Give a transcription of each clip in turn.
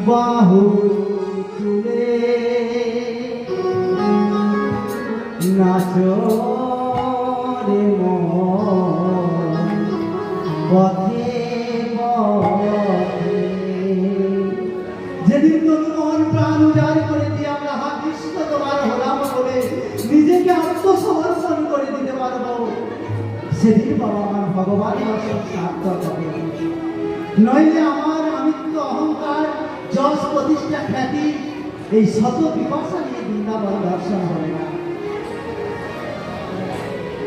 বাহু তুলে নাচো রে মন পথে পথে। যেদিন তোর মন প্রাণ উজাড় করে দিয়ে আমরা হা কৃষ্ণ তোমার হলাম বলে নিজেকে আত্মসমর্পণ করে দিতে পারবো, সেদিন বাবা আমার ভগবান সার্থক হবে। নইলে আমার আমিত্ব অহংকার যশ প্রতিষ্ঠা খ্যাতি এই শত বিপাশা নিয়ে বৃন্দাবন দর্শন হবে না।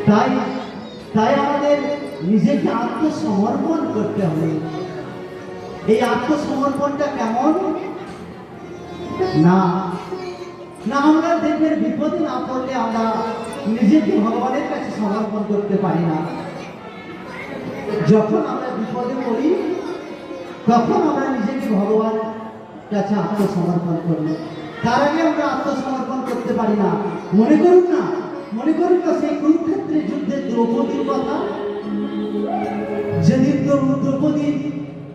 তাই তাই আমাদের নিজেকে আত্মসমর্পণ করতে হবে। এই আত্মসমর্পণটা কেমন না না আমরা দেখবেন বিপদে না পড়লে আমরা নিজেকে ভগবানের কাছে সমর্পণ করতে পারি না। যখন আমরা বিপদে পড়ি তখন আমরা নিজেকে ভগবান কাছে আত্মসমর্পণ করি, তার আগে আমরা আত্মসমর্পণ করতে পারি না। মনে করুন না সেই কুরুক্ষেত্রের যুদ্ধে দ্রৌপদীর কথা।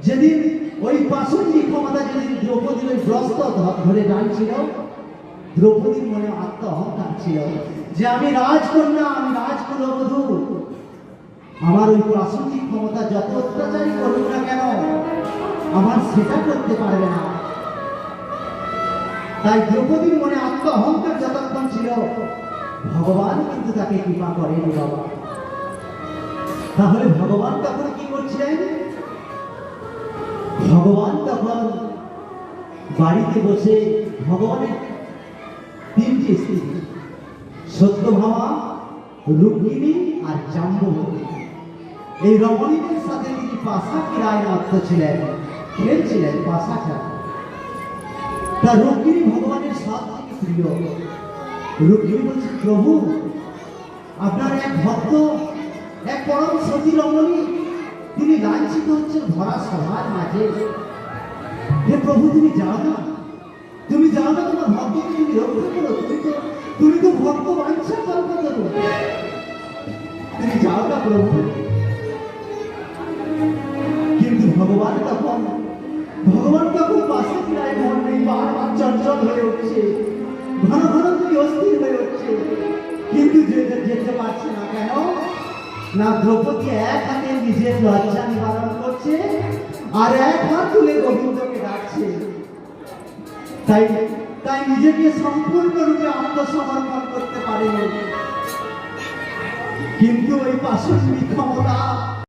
যেদিন ওই পাশবিক ক্ষমতা যেদিন দ্রৌপদীর ওই ব্রস্ত ধরে দাঁড়িয়েছিল, দ্রৌপদীর মনে আত্ম অহংকার ছিল যে আমি রাজকন্যা, আমি রাজকুলবধূ, আমার ওই প্রাসঙ্গিক ক্ষমতা যত অত্যাচারী করুক না কেন আমার সেটা করতে পারবে না। তাই দ্রৌপদীর মনে আত্ম অহংকার যতক্ষণ ছিল ভগবান কিন্তু তাকে কৃপা করেনি বাবা। তাহলে ভগবান তখন কি করছিলেন? ভগবান তখন বাড়িতে বসে ভগবানের তিনটি স্ত্রী সত্যভামা, রুক্মিণী আর জাম্বুবতী, এই রমণীদের সাথে তিনি পাশা ক্রীড়ায় মত্ত ছিলেন, খেলছিলেন পাশা খেলা। তা রুক্মিণী ভগবানের সব থেকে প্রিয়। রুক্মিণী বলছে, প্রভু আপনার এক ভক্ত, এক পরম সতী রমণী, তিনি লাঞ্ছিত হচ্ছেন ভরা সভার মাঝে। হে প্রভু তুমি যাও না তোমার ভক্তকে তুমি রক্ষা করো, তুমি তো ভক্ত বাঞ্ছা কল্প করো, তুমি যাও না প্রভু। কিন্তু ভগবান তখন পাশে প্রায় মন নেই, বারবার চঞ্চল হয়ে উঠছে, ঘন ঘন তুমি অস্থির হয়ে উঠছে, কিন্তু যেতে পারছে না। কেন না? দ্রৌপদী এক হাতে নিজের লজ্জা নিবারণ করছে আর এক হাত তুলে গোবিন্দকে ডাকছে। তাই নিজেকে সম্পূর্ণরূপে আত্মসমর্পণ করতে পারেনি। কিন্তু ওই পাশবিক ক্ষমতা